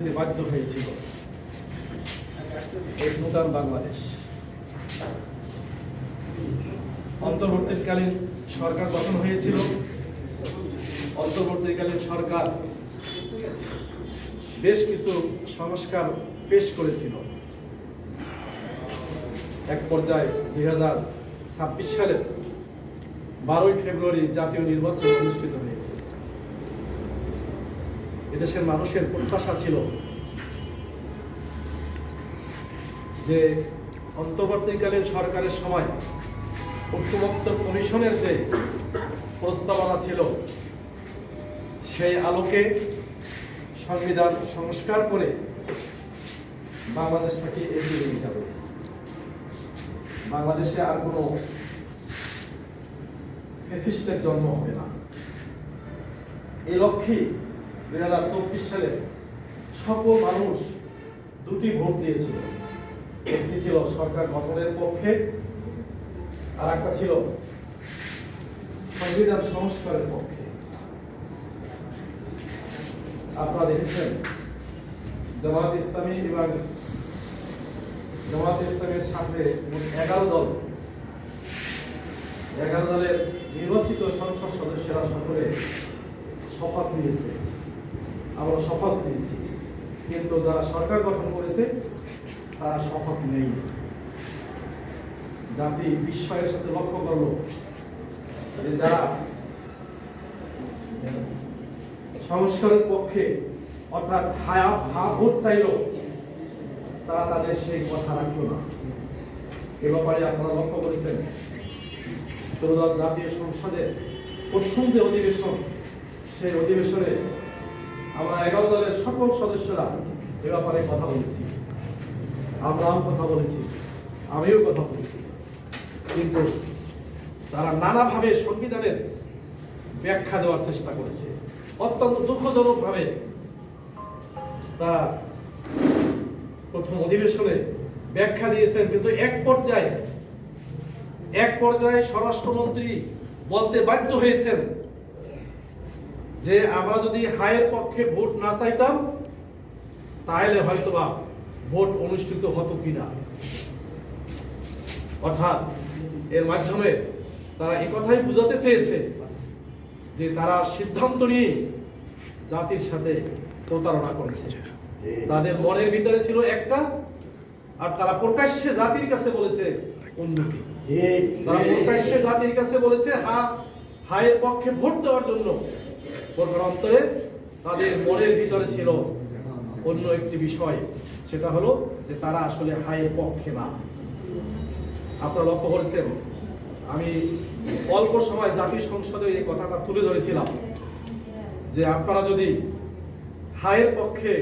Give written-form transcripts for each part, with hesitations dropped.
বাধ্য হয়েছিল এই নূতন বাংলাদেশ। অন্তর্বর্তীকালীন সরকার গঠন হয়েছিল। অন্তর্বর্তীকালীন সরকার বেশ কিছু সংস্কার পেশ করেছিল। এক পর্যায়ে 2026 সালের 12ই ফেব্রুয়ারি জাতীয় নির্বাচন অনুষ্ঠিত হয়েছে। এদেশের মানুষের প্রত্যাশা ছিল যে অন্তর্বর্তীকালীন সরকারের সময় ঐক্যমত্য কমিশনের যে প্রস্তাবনা ছিল সেই আলোকে সংবিধান সংস্কার করে বাংলাদেশটাকে এগিয়ে নিয়ে যাবে। বাংলাদেশে আর কোনো ফ্যাসিস্টের জন্ম হবে না। এই লক্ষ্যে 2024 সালে সকল মানুষ দুটি ভোট দিয়েছিল। একটি ছিল সরকার গঠনের পক্ষে, আর একটা ছিল সংবিধান সংস্কারের পক্ষে। আপনারা দেখেছেন জামায়াত ইসলামী এবং জামায়াত ইসলামের সাথে 11 দলের নির্বাচিত সংসদ সদস্যরা সকলে শপথ নিয়েছে। আমরা শপথ নিয়েছি, কিন্তু যারা সরকার গঠন করেছে তারা শপথ নেই। জাতি বিস্ময়ের সাথে লক্ষ্য করল যে যারা সংস্কারের পক্ষে অর্থাৎ ভোট চাইল তারা তাদের সেই কথা রাখলো না। এ ব্যাপারে আপনারা লক্ষ্য করেছেন ত্রয়োদশ জাতীয় সংসদের প্রথম যে অধিবেশন, সেই অধিবেশনে আমরা 11 দলের সকল সদস্যরা এ ব্যাপারে কথা বলেছি। আমরাও কথা বলেছি, আমিও কথা বলেছি, কিন্তু তারা নানাভাবে সংবিধানের ব্যাখ্যা দেওয়ার চেষ্টা করেছে। অত্যন্ত দুঃখজনকভাবে তারা প্রথম অধিবেশনে ব্যাখ্যা দিয়েছেন, কিন্তু এক পর্যায়ে স্বরাষ্ট্রমন্ত্রী বলতে বাধ্য হয়েছেন যে আমরা যদি হায়ের পক্ষে ভোট না চাইতাম তাহলে হয়তোবা ভোট অনুষ্ঠিত হতো কিনা। অর্থাৎ এর মাধ্যমে তারা এই কথাই বুঝাতে চেয়েছে যে তারা সিদ্ধান্ত নিয়ে জাতির সাথে প্রতারণা করেছে। তাদের মনের ভিতরে ছিল একটা, আর তারা প্রকাশ্যে জাতির কাছে বলেছে অন্যটি। তারা প্রকাশ্যে জাতির কাছে বলেছে হায়ের পক্ষে ভোট দেওয়ার জন্য, অন্তরে তাদের মনের ভিতরে ছিল অন্য একটি বিষয়, সেটা হলো যে তারা আসলে হায়ের পক্ষে না। আপনারা লক্ষ্য করেছেন আমি অল্প সময় জাতীয় সংসদে এই কথাটা তুলে ধরেছিলাম যে আপনারা যদি হায়ের পক্ষে,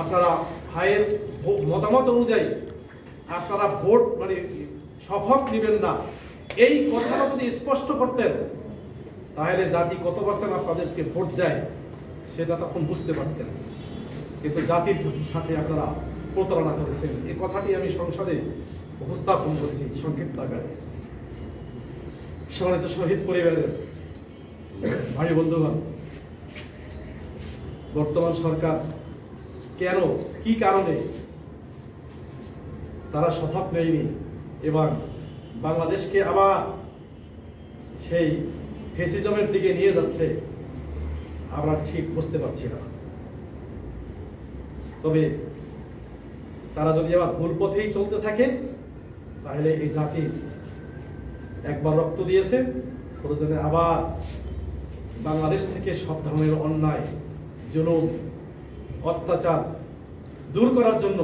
আপনারা হায়ের মতামত অনুযায়ী আপনারা ভোট শপথ নেবেন না, এই কথাটা যদি স্পষ্ট করতেন তাহলে জাতি কত পার্সেন্ট আপনাদেরকে ভোট দেয় সেটা তখন বুঝতে পারতেন। কিন্তু জাতির সাথে আপনারা প্রতারণা করেছেন। এই কথাটি আমি সংসদে উপস্থাপন করেছি সংক্ষিপ্ত আকারে। সম্মানিত শহীদ পরিবারের ভাই বন্ধুগণ, বর্তমান সরকার কেন, কি কারণে তারা শপথ নেয়নি এবং বাংলাদেশকে আবার সেই ফ্যাসিজমের দিকে নিয়ে যাচ্ছে, আমরা ঠিক বুঝতে পারছি না। তবে তারা যদি আবার ভুল পথেই চলতে থাকে তাহলে এই জাতি একবার রক্ত দিয়েছে, প্রয়োজনে আবার বাংলাদেশ থেকে সব ধরনের অন্যায়, জুলুম, অত্যাচার দূর করার জন্য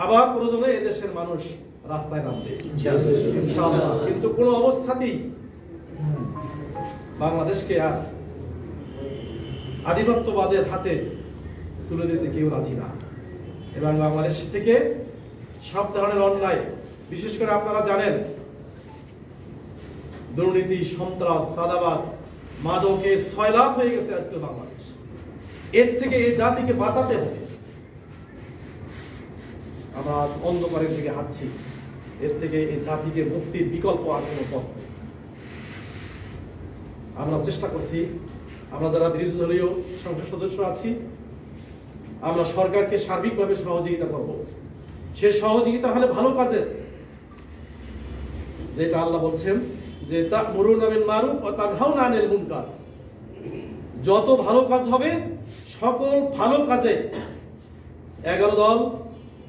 আবার প্রয়োজনে এদেশের মানুষ রাস্তায় নামবে ইনশাআল্লাহ। কিন্তু কোনো অবস্থাতেই বাংলাদেশকে আর আধিপত্যবাদের হাতে তুলে দিতে কেউ রাজি না। এবং বাংলাদেশ থেকে সব ধরনের অন্যায়, বিশেষ করে আপনারা জানেন দুর্নীতি, সন্ত্রাস, চাঁদাবাজ, মাদকে 6 লাখ হয়ে গেছে আজকে বাংলাদেশ। এর থেকে এই জাতিকে বাঁচাতে হবে। আমরা আজ অন্ধকারের দিকে হাঁটছি, এর থেকে এই জাতিকে মুক্তির বিকল্প আর কোনো পথ নেই। আমরা চেষ্টা করছি, আমরা যারা বিরোধী দলীয় সংসদ সদস্য আছি আমরা সরকারকে সার্বিকভাবে সহযোগিতা করব। সে সহযোগিতা হলে ভালো কাজের, যেটা আল্লাহ বলছেন যে তা'মুরুনা বিল মারুফ ওয়া তানহাউনা আনিল মুনকার। যত ভালো কাজ হবে সকল ভালো কাজে 11 দল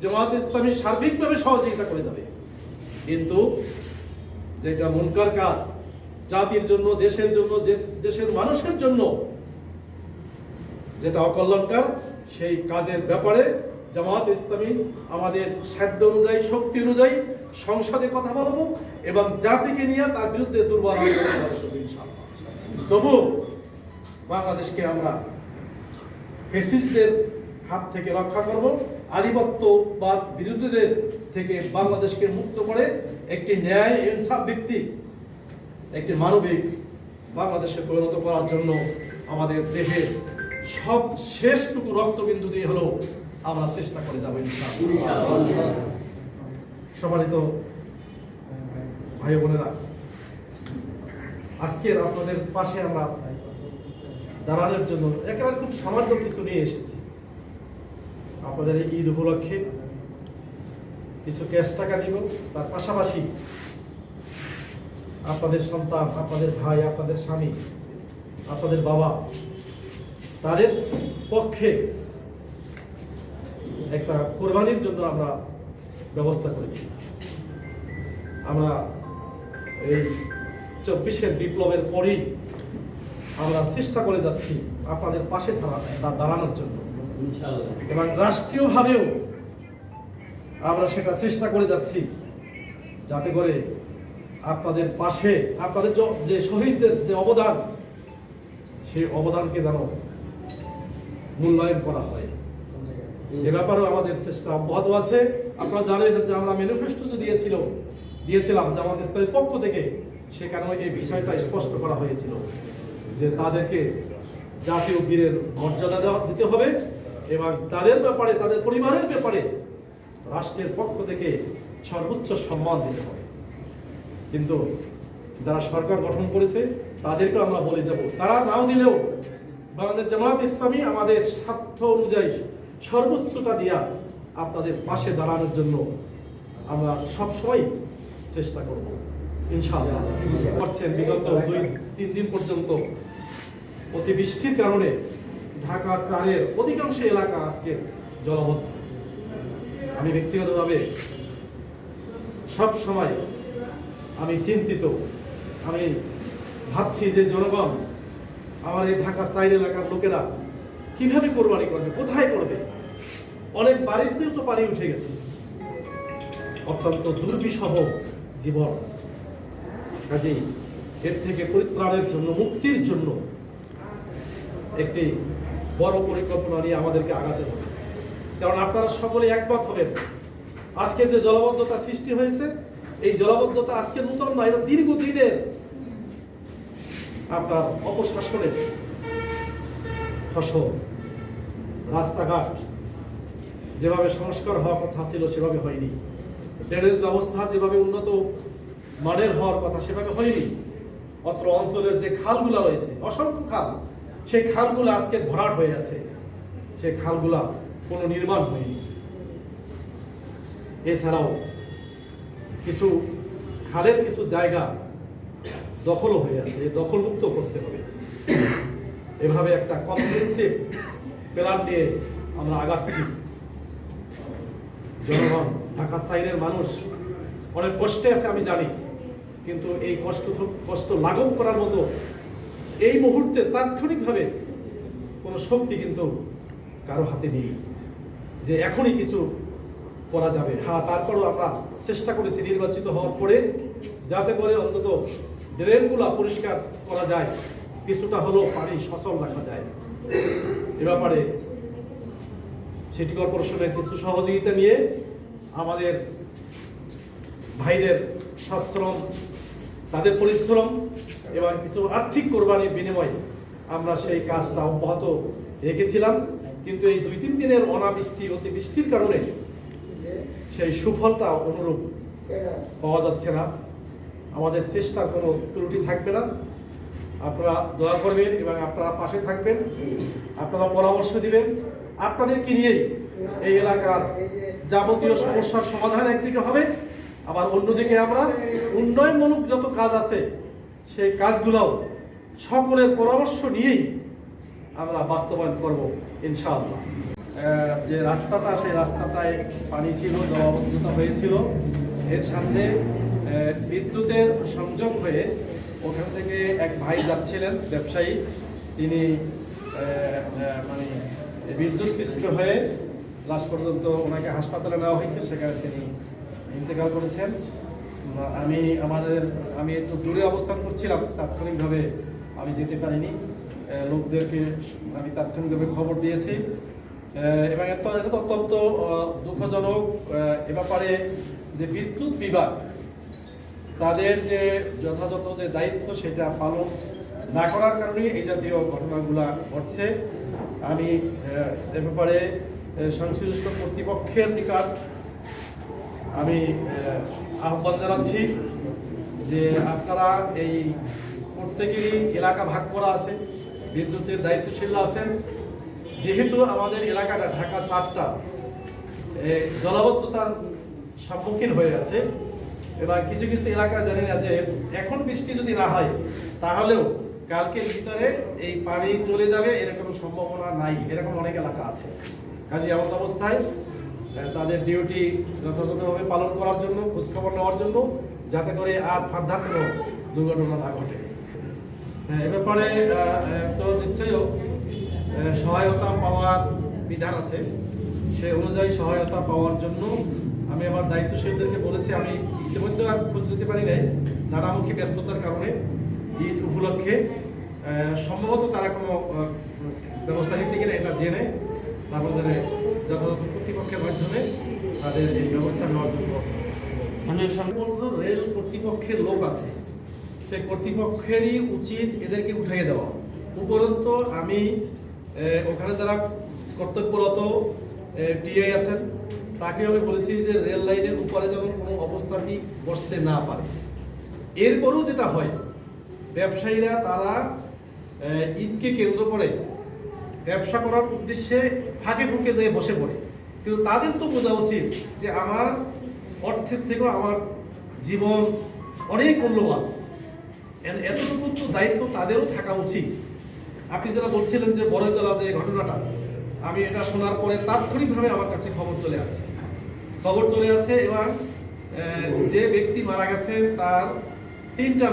জামাত ইসলামী সার্বিকভাবে সহযোগিতা করে যাবে। কিন্তু যেটা মুনকার কাজ, জাতির জন্য, দেশের জন্য, যে দেশের মানুষের জন্য যেটা অকল্যাণকর, সেই কাজের ব্যাপারে জামাত ইসলামী আমাদের সাধ্য অনুযায়ী, শক্তি অনুযায়ী সংসদে কথা বলবো এবং জাতিকে নিয়ে তার বিরুদ্ধে দুর্বল আন্দোলন করব ইনশাআল্লাহ। তবু বাংলাদেশকে আমরা ফ্যাসিস্টদের হাত থেকে রক্ষা করব, আধিপত্যবাদ বিরোধীদের থেকে বাংলাদেশকে মুক্ত করে একটি ন্যায় ইনসাফ ভিত্তিক, একটি মানবিক বাংলাদেশে পরিণত করার জন্য আমাদের দেহের সব শেষটুকু রক্তবিন্দু দিয়ে হলেও আমরা চেষ্টা করে যাবো ইনশাআল্লাহ। সম্মানিত ভাই বোনেরা, আজকের আপনাদের পাশে আমরা দাঁড়ানোর জন্য একেবারে খুব সামান্য কিছু নিয়ে এসেছি। আপনাদের এই ঈদ উপলক্ষে কিছু ক্যাশ টাকা দিব, তার পাশাপাশি আপনাদের সন্তান, আপনাদের ভাই, আপনাদের স্বামী, আপনাদের বাবা, তাদের পক্ষে একটা কোরবানির জন্য আমরা ব্যবস্থা করেছি। আমরা এই 24-এর বিপ্লবের পরই আমরা চেষ্টা করে যাচ্ছি আপনাদের পাশে দাঁড়ানোর জন্য, এবং রাষ্ট্রীয়ভাবেও আমরা সেটা চেষ্টা করে যাচ্ছি যাতে করে আপনাদের পাশে আপনাদের যে শহীদদের যে অবদান, সেই অবদানকে যেন মূল্যায়ন করা হয়। এ ব্যাপারেও আমাদের চেষ্টা অব্যাহত আছে। আপনারা জানেন যে আমরা ম্যানিফেস্টো দিয়েছিলাম জামাত ইসলামের পক্ষ থেকে, সেখানেও এই বিষয়টা স্পষ্ট করা হয়েছিল যে তাদেরকে জাতীয় বীরের মর্যাদা দিতে হবে এবং তাদের ব্যাপারে, তাদের পরিবারের ব্যাপারে রাষ্ট্রের পক্ষ থেকে সর্বোচ্চ সম্মান দিতে হবে। কিন্তু যারা সরকার গঠন করেছে তাদেরকে আমরা বলে যাব, তারা নাও দিলেও বাংলাদেশ জামাত ইসলামী আমাদের স্বার্থ অনুযায়ী সর্বোচ্চটা দিয়া আপনাদের পাশে দাঁড়ানোর জন্য আমরা সবসময় চেষ্টা করব ইনশাআল্লাহ। করছেন বিগত 2-3 দিন পর্যন্ত অতিবৃষ্টির কারণে ঢাকা 4-এর অধিকাংশ এলাকা আজকে জলবদ্ধ। আমি ব্যক্তিগতভাবে সব সময় আমি চিন্তিত। আমি ভাবছি যে জনগণ, আমার এই ঢাকা 4 এলাকার লোকেরা কিভাবে কোরবানি করবে, কোথায় করবে? অনেক বাড়িতেও তো পানি উঠে গেছে। অত্যন্ত দুর্বিষহ জীবন। কাজেই এর থেকে পরিত্রাণের জন্য, মুক্তির জন্য একটি বড় পরিকল্পনা নিয়ে আমাদেরকে আগাতে হবে। কারণ আপনারা সকলে একমত হবেন, আজকে যে জলাবদ্ধতা সৃষ্টি হয়েছে, এই জলাবদ্ধতা আজকে নতুন নয়, এটা দীর্ঘদিনের আপনার অপশাসনের ফসল। রাস্তাঘাট যেভাবে সংস্কার হওয়ার কথা ছিল সেভাবে হয়নি, ড্রেনেজ ব্যবস্থা যেভাবে উন্নত মানের হওয়ার কথা সেভাবে হয়নি। অত্র অঞ্চলের যে খালগুলা রয়েছে, অসংখ্য খাল, সেই খালগুলো আজকে ভরাট হয়ে আছে, সেই খালগুলা কোনো নির্মাণ হয়নি। এছাড়াও কিছু খালের কিছু জায়গা দখলও হয়ে আছে, এই দখলমুক্ত করতে হবে। এভাবে একটা কম্প্রিহেনসিভ প্ল্যান নিয়ে আমরা আগাচ্ছি। জনগণ, ঢাকা 4-এর মানুষ অনেক কষ্টে আছে আমি জানি, কিন্তু এই কষ্ট লাঘব করার মতো এই মুহূর্তে তাৎক্ষণিকভাবে কোনো শক্তি কিন্তু কারো হাতে নেই যে এখনই কিছু করা যাবে। হ্যাঁ, তারপরও আমরা চেষ্টা করেছি নির্বাচিত হওয়ার পরে যাতে করে অন্তত ড্রেনগুলো পরিষ্কার করা যায়, কিছুটা হলেও পানি সচল রাখা যায়। এ ব্যাপারে সিটি কর্পোরেশনের কিছু সহযোগিতা নিয়ে আমাদের ভাইদের সশ্রম, তাদের পরিশ্রম এবং কিছু আর্থিক কোরবানির বিনিময়ে আমরা সেই কাজটা অব্যাহত রেখেছিলাম। কিন্তু এই 2-3 দিনের অনাবৃষ্টি, অতিবৃষ্টির কারণে সেই সুফলটা অনুরূপ পাওয়া যাচ্ছে না। আমাদের চেষ্টার কোনো ত্রুটি থাকবে না। আপনারা দয়া করবেন এবং আপনারা পাশে থাকবেন, আপনারা পরামর্শ দিবেন আপনাদেরকে নিয়েই এই এলাকার যাবতীয় সমস্যার সমাধান একদিকে হবে, আবার অন্যদিকে আমরা উন্নয়নমূলক যত কাজ আছে সেই কাজগুলোও সকলের পরামর্শ নিয়েই আমরা বাস্তবায়ন করব ইনশাআল্লাহ। যে রাস্তাটা, সেই রাস্তাটায় পানি ছিল, জলাবদ্ধতা হয়েছিল, এর সামনে বিদ্যুতের সংযোগ হয়ে ওখান থেকে এক ভাই যাচ্ছিলেন ব্যবসায়ী, তিনি মানে বিদ্যুৎস্পৃষ্ট হয়ে লাস্ট পর্যন্ত ওনাকে হাসপাতালে নেওয়া হয়েছে, সেখানে তিনি ইন্তেকাল করেছেন। আমি একটু দূরে অবস্থান করছিলাম, তাৎক্ষণিকভাবে আমি যেতে পারিনি, লোকদেরকে আমি তাৎক্ষণিকভাবে খবর দিয়েছি এবং এটা তো অত্যন্ত দুঃখজনক। এ ব্যাপারে যে বিদ্যুৎ বিভাগ তাদের যে যথাযথ যে দায়িত্ব সেটা পালন না করার কারণে এই জাতীয় ঘটনাগুলো ঘটছে। আমি এ ব্যাপারে সংশ্লিষ্ট কর্তৃপক্ষের নিকট আমি আহ্বান জানাচ্ছি যে আপনারা এই প্রত্যেকেরই এলাকা ভাগ করা আছে, বিদ্যুতের দায়িত্বশীল আছেন। যেহেতু আমাদের এলাকাটা ঢাকা 4টা জলাবদ্ধতার সম্মুখীন হয়ে আছে, এবার কিছু কিছু এলাকা জানি না যে এখন বৃষ্টি যদি না হয় তাহলেও কালকের ভিতরে এই পানি চলে যাবে, এরকম সম্ভাবনা নাই, এরকম অনেক এলাকা আছে। কাজে এমন অবস্থায় তাদের ডিউটি যথাযথভাবে পালন করার জন্য, খোঁজখবর নেওয়ার জন্য, যাতে করে আর ফার্দার কোনো দুর্ঘটনা না ঘটে। এ ব্যাপারে তো নিশ্চয়ই সহায়তা পাওয়ার বিধান আছে, সে অনুযায়ী সহায়তা পাওয়ার জন্য আমি আমার দায়িত্বশীলদেরকে বলেছি। আমি ইতিমধ্যে আর খোঁজ দিতে পারি নাই নানামুখী ব্যস্ততার কারণে। ঈদ উপলক্ষে সম্ভবত তারা কোনো ব্যবস্থা নিয়েছে কিনা এটা জেনে তারপর যথাযথ কর্তৃপক্ষের মাধ্যমে তাদের এই ব্যবস্থা নেওয়ার জন্য রেল কর্তৃপক্ষের লোক আছে, সেই কর্তৃপক্ষেরই উচিত এদেরকে উঠাইয়ে দেওয়া। উপরন্তু আমি ওখানে যারা কর্তব্যরত টিআই আছেন তাকে আমি বলেছি যে রেল লাইনের উপরে যেন কোনো অবস্থাতেই বসতে না পারে। এরপরও যেটা হয়, ব্যবসায়ীরা তারা ঈদকে কেন্দ্র করে ব্যবসা করার উদ্দেশ্যে ফাঁকে ফুঁকে যেয়ে বসে পড়ে, কিন্তু তাদের তো বোঝা উচিত যে আমার অর্থের থেকেও আমার জীবন অনেক মূল্যবান, এতটুকু তো দায়িত্ব তাদেরও থাকা উচিত। আপনি যারা বলছিলেন যে বড়তলা যে ঘটনাটা, আমি এটা শোনার পরে তাৎক্ষণিকভাবে আমার কাছে খবর চলে আসে এবং যে ব্যক্তি মারা গেছে তার তিনটা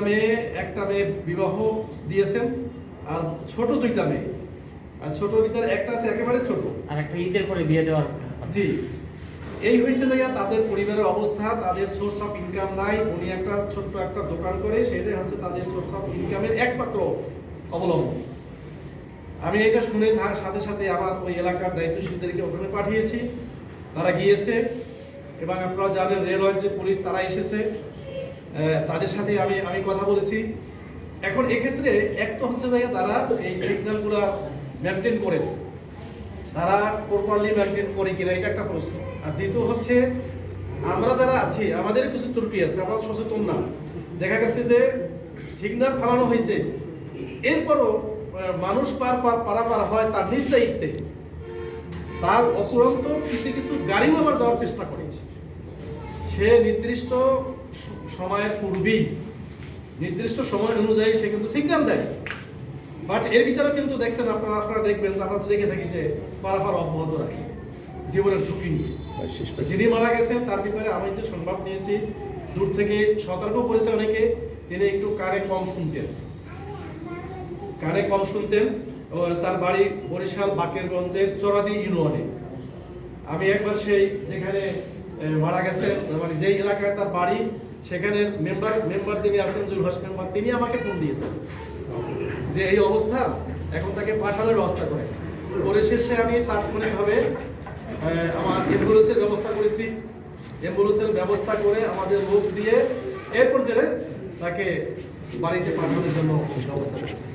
মেয়ে, একটা মেয়ে বিবাহ দিয়েছেন আর ছোট দুইটা মেয়ে, আর ছোট ভিতরে একটা আছে একেবারে ছোট, আর একটা ঈদের পরে বিয়ে দেওয়ার। জি, এই হয়েছে জায়গা তাদের পরিবারের অবস্থা, তাদের সোর্স অফ ইনকাম নাই। উনি একটা ছোট্ট একটা দোকান করে, সেটাই হচ্ছে তাদের সোর্স অফ ইনকামের একমাত্র অবলম্বন। আমি এটা শুনে তার সাথে সাথে আমার ওই এলাকার দায়িত্বশীলদেরকে ওখানে পাঠিয়েছি, তারা গিয়েছে এবং আপনারা জানেন রেলওয়ের যে পুলিশ তারা এসেছে, তাদের সাথে আমি কথা বলেছি। এখন এক্ষেত্রে এক তো হচ্ছে জায়গা তারা এই সিগন্যালগুলো মেনটেন করে, তারা প্রপারলি মেনটেন করে কিনা এটা একটা প্রশ্ন। আর দ্বিতীয় হচ্ছে আমরা যারা আছি আমাদের কিছু ত্রুটি আছে, আমরা সচেতন না। দেখা গেছে যে সিগন্যাল ফালানো হয়েছে, এরপরও মানুষ পারাপার হয় তার নিজ দায়িত্বে, তার অফুরন্ত কিছু গাড়িও আবার যাওয়ার চেষ্টা করে। সে নির্দিষ্ট সময়ের পূর্বেই নির্দিষ্ট সময় অনুযায়ী সে কিন্তু সিগন্যাল দেয়, বাট এর ভিতরে কিন্তু দেখছেন আপনারা দেখবেন, আমরা তো দেখে থাকি যে পারাপার অব্যাহত রাখে জীবনের ঝুঁকি নিয়ে। যিনি মারা গেছেন তার ব্যাপারে আমি যে সংবাদ নিয়েছি, দূর থেকে সতর্ক করেছে অনেকে, তিনি একটু কানে কম শুনতেন। তার বাড়ি বরিশাল বাকেরগঞ্জের চরাদি ইউনিয়নে। আমি একবার সেই যেখানে মারা গেছেন, মানে যেই এলাকায় তার বাড়ি, সেখানে মেম্বার যিনি আছেন জুলহাস মেম্বার, তিনি আমাকে ফোন দিয়েছেন যে এই অবস্থা, এখন তাকে পাঠানোর ব্যবস্থা করে। শেষে আমি তাৎক্ষণিকভাবে আমার অ্যাম্বুলেন্সের ব্যবস্থা করেছি, অ্যাম্বুলেন্সের ব্যবস্থা করে আমাদের লোক দিয়ে এরপর জেলে তাকে বাড়িতে পাঠানোর জন্য ব্যবস্থা করেছি।